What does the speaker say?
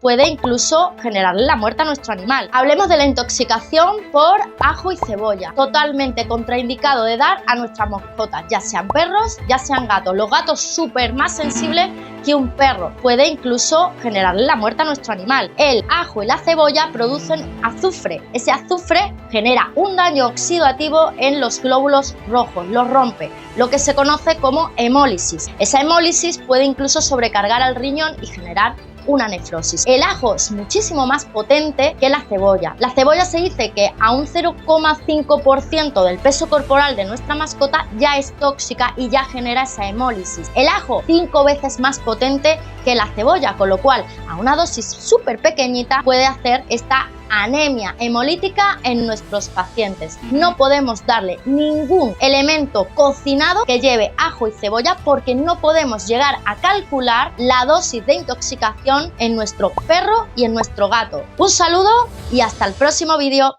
puede incluso generarle la muerte a nuestro animal. Hablemos de la intoxicación por ajo y cebolla, totalmente contraindicado de dar a nuestras mascotas, ya sean perros, ya sean gatos. Los gatos súper más sensibles que un perro, puede incluso generarle la muerte a nuestro animal. El ajo y la cebolla producen azufre. Ese azufre genera un daño oxidativo en los glóbulos rojos, los rompe, lo que se conoce como hemólisis. Esa hemólisis puede incluso sobrecargar al riñón y generar una nefrosis. El ajo es muchísimo más potente que la cebolla. La cebolla se dice que a un 0,5% del peso corporal de nuestra mascota ya es tóxica y ya genera esa hemólisis. El ajo 5 veces más potente que la cebolla, con lo cual a una dosis súper pequeñita puede hacer esta anemia hemolítica en nuestros pacientes. No podemos darle ningún elemento cocinado que lleve ajo y cebolla porque no podemos llegar a calcular la dosis de intoxicación en nuestro perro y en nuestro gato. Un saludo y hasta el próximo vídeo.